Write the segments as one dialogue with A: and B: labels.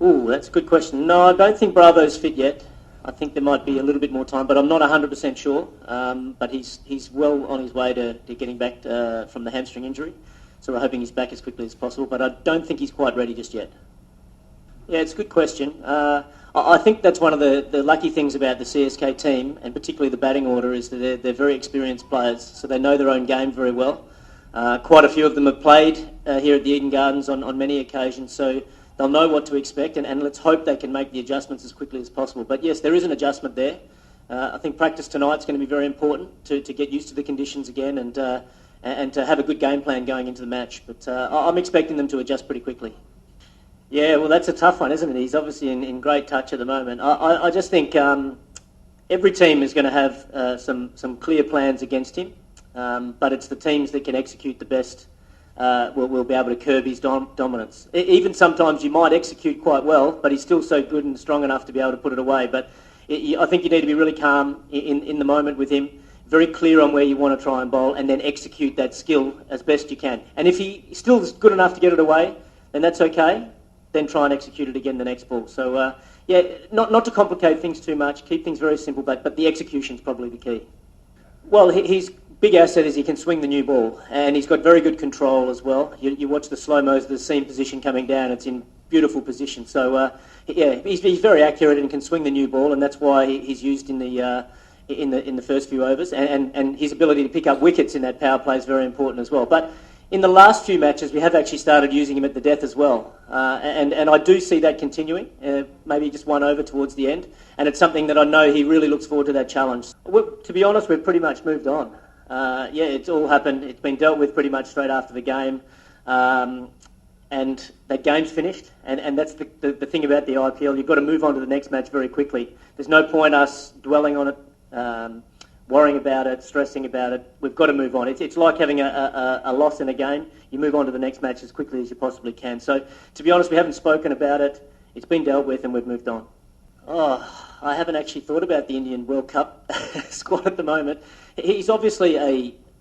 A: Ooh, that's a good question. No, I don't think Bravo's fit yet. I think there might be a little bit more time, but I'm not 100% sure. But he's well on his way to getting back from the hamstring injury. So we're hoping he's back as quickly as possible, but I don't think he's quite ready just yet. Yeah, it's a good question. I think that's one of the lucky things about the CSK team, and particularly the batting order, is that they're very experienced players, so they know their own game very well. Quite a few of them have played here at the Eden Gardens on many occasions, so they'll know what to expect, and let's hope they can make the adjustments as quickly as possible. But yes, there is an adjustment there. I think practice tonight's going to be very important to get used to the conditions again and to have a good game plan going into the match. But I'm expecting them to adjust pretty quickly. Yeah, well, that's a tough one, isn't it? He's obviously in great touch at the moment. I just think every team is going to have some clear plans against him, but it's the teams that can execute the best will be able to curb his dominance. Even sometimes you might execute quite well, but he's still so good and strong enough to be able to put it away. But I think you need to be really calm in the moment with him, very clear on where you want to try and bowl, and then execute that skill as best you can. And if he still is good enough to get it away, then that's okay. Then try and execute it again the next ball. So, yeah, not to complicate things too much, keep things very simple, but the execution's probably the key. Well, his big asset is he can swing the new ball, and he's got very good control as well. You watch the slow-mos of the seam position coming down, it's in beautiful position. So, yeah, he's very accurate and can swing the new ball, and that's why he's used in the first few overs, and his ability to pick up wickets in that power play is very important as well. But in the last few matches, we have actually started using him at the death as well, and I do see that continuing, maybe just one over towards the end, and it's something that I know he really looks forward to that challenge. To be honest, we've pretty much moved on. Yeah, it's all happened. It's been dealt with pretty much straight after the game, and that game's finished, and that's the thing about the IPL. You've got to move on to the next match very quickly. There's no point us dwelling on it, worrying about it, stressing about it. We've got to move on. It's like having a loss in a game. You move on to the next match as quickly as you possibly can. So, to be honest, we haven't spoken about it. It's been dealt with and we've moved on. Oh, I haven't actually thought about the Indian World Cup squad at the moment. He's obviously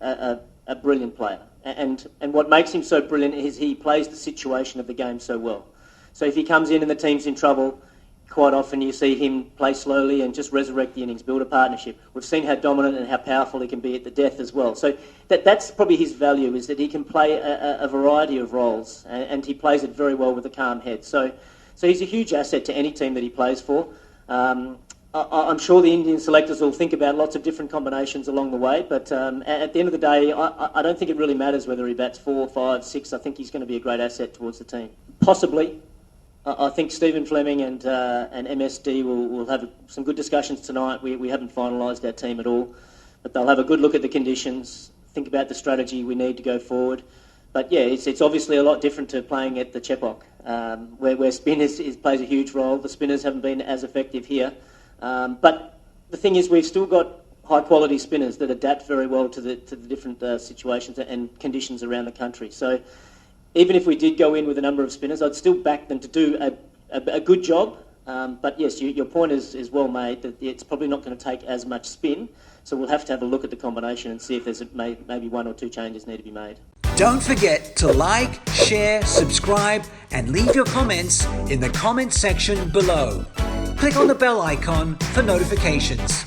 A: a brilliant player. And what makes him so brilliant is he plays the situation of the game so well. So if he comes in and the team's in trouble, quite often you see him play slowly and just resurrect the innings, build a partnership. We've seen how dominant and how powerful he can be at the death as well. So that's probably his value, is that he can play a variety of roles, and he plays it very well with a calm head. So he's a huge asset to any team that he plays for. I'm sure the Indian selectors will think about lots of different combinations along the way, but at the end of the day, I don't think it really matters whether he bats 4, 5, 6. I think he's going to be a great asset towards the team. Possibly. I think Stephen Fleming and MSD will have some good discussions tonight. We haven't finalised our team at all, but they'll have a good look at the conditions, think about the strategy we need to go forward. But yeah, it's obviously a lot different to playing at the Chepauk, where spin plays a huge role. The spinners haven't been as effective here. But the thing is, we've still got high-quality spinners that adapt very well to the different situations and conditions around the country. So even if we did go in with a number of spinners, I'd still back them to do a good job. But yes, your point is well made, that it's probably not going to take as much spin. So we'll have to have a look at the combination and see if there's maybe 1 or 2 changes need to be made.
B: Don't forget to like, share, subscribe, and leave your comments in the comment section below. Click on the bell icon for notifications.